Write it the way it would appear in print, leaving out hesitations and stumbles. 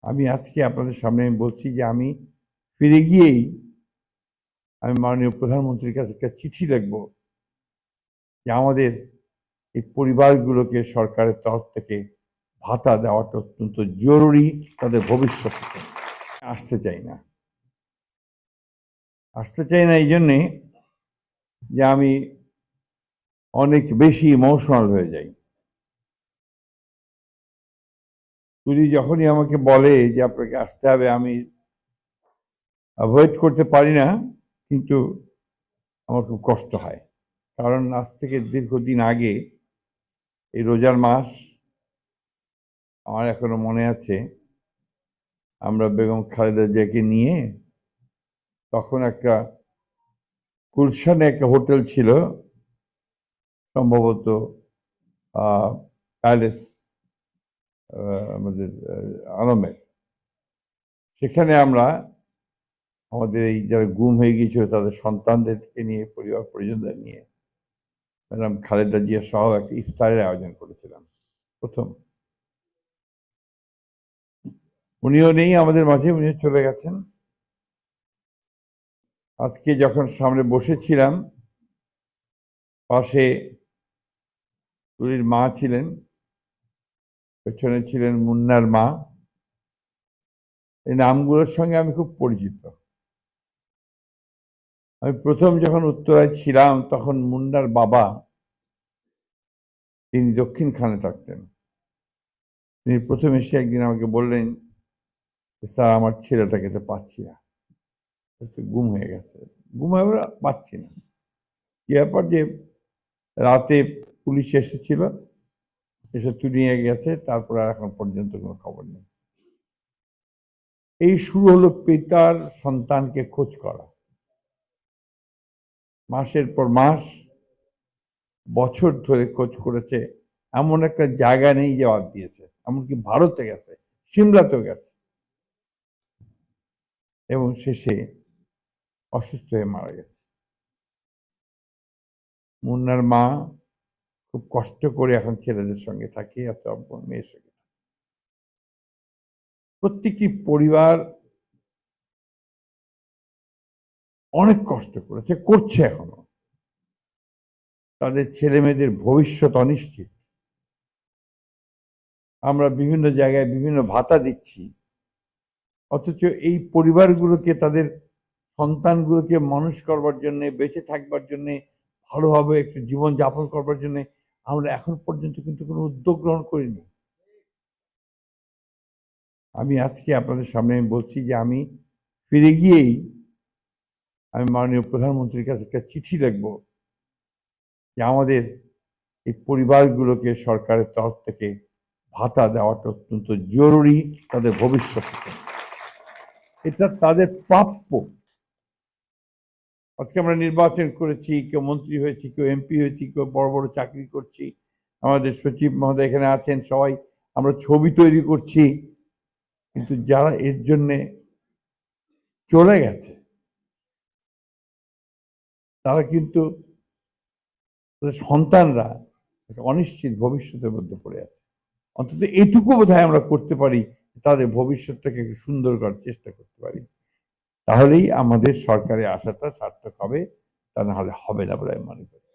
আমি আজকে আপনাদের সামনে বলছি যে আমি ফিরে গিয়েই আমি মাননীয় প্রধানমন্ত্রীর কাছে একটা চিঠি লিখব যে আমাদের এই পরিবারগুলোকে সরকারের তরফ থেকে ভাতা দেওয়াটা অত্যন্ত জরুরি, তাদের ভবিষ্যৎ আসতে চাই না এই জন্যে যে আমি অনেক বেশি ইমোশনাল হয়ে যাই। তুলি যখনই আমাকে বলে যে আপনাকে আসতে হবে, আমি অ্যাভয়েড করতে পারি না, কিন্তু আমার খুব কষ্ট হয়। কারণ আজ থেকে দীর্ঘদিন আগে, এই রোজার মাস, আমার এখনো মনে আছে, আমরা বেগম খালেদা জিয়াকে নিয়ে তখন একটা গুলশানে একটা হোটেল ছিল, সম্ভবত প্যালেস, আমাদের আলমের, সেখানে আমরা আমাদের এই যারা গুম হয়ে গিয়েছিল তাদের সন্তানদেরকে নিয়ে, পরিবার পরিজনদের নিয়ে ম্যাডাম খালেদা জিয়া সহ একটা ইফতারের আয়োজন করেছিলাম প্রথম। উনিও নেই আমাদের মাঝে, উনিও চলে গেছেন। আজকে যখন সামনে বসেছিলাম, পাশে তুলির মা ছিলেন, পেছনে ছিলেন মুন্নার মা। এই নামগুলোর সঙ্গে আমি খুব পরিচিত। আমি প্রথম যখন উত্তরায় ছিলাম তখন মুন্নার বাবা, তিনি দক্ষিণখানে থাকতেন। তিনি প্রথম এসে একদিন আমাকে বললেন, স্যার আমার ছেলেটাকে তো পাচ্ছি না, গুম হয়ে গেছে। গুম হয়ে পাচ্ছি না। কি ব্যাপার? যে রাতে পুলিশ এসেছিল, এসে তুলিয়ে গেছে, তারপর আর এখন পর্যন্ত কোনো খবর নেই। এই শুরু হলো পিতার সন্তানকে খোঁজ করা। মাসের পর মাস, বছর ধরে খোঁজ করেছে। এমন একটা জায়গা নেই যে বাদ দিয়েছে। এমনকি ভারতে গেছে, সিমলাতেও গেছে, এবং শেষে অসুস্থ হয়ে মারা গেছে। মুন্নার মা খুব কষ্ট করে এখন ছেলেদের সঙ্গে থাকে, অথবা মেয়ের সঙ্গে। প্রত্যেকটি পরিবার অনেক কষ্ট করেছে, করছে এখনো। তাদের ছেলে মেয়েদের ভবিষ্যৎ অনিশ্চিত। আমরা বিভিন্ন জায়গায় বিভিন্ন ভাতা দিচ্ছি, অথচ এই পরিবারগুলোকে, তাদের সন্তানগুলোকে মানুষ করবার জন্য, বেঁচে থাকবার জন্য, ভালোভাবে একটু জীবন যাপন করবার জন্য আমরা এখন পর্যন্ত কিন্তু কোনো উদ্যোগ গ্রহণ করিনি। আমি আজকে আপনাদের সামনে বলছি যে আমি ফিরে গিয়েই আমি মাননীয় প্রধানমন্ত্রীর কাছে একটা চিঠি লিখব যে আমাদের এই পরিবারগুলোকে সরকারের তরফ থেকে ভাতা দেওয়াটা অত্যন্ত জরুরি, তাদের ভবিষ্যৎ। এটা তাদের প্রাপ্য। আজকে আমরা নির্বাচন করেছি, কেউ মন্ত্রী হয়েছি, কেউ এমপি হয়েছি, কেউ বড় বড় চাকরি করছি, আমাদের সচিব মহোদয় এখানে আছেন, সবাই আমরা ছবি তৈরি করছি। কিন্তু যারা এর জন্যে চলে গেছে, তারা কিন্তু, তাদের সন্তানরা একটা অনিশ্চিত ভবিষ্যতের মধ্যে পড়ে আছে। অন্তত এটুকু বোধহয় আমরা করতে পারি, তাদের ভবিষ্যৎটাকে একটু সুন্দর করার চেষ্টা করতে পারি। তাহলেই আমাদের সরকারে আসাটা সার্থক হবে, তা না হলে হবে না বলে আমি মনে করি।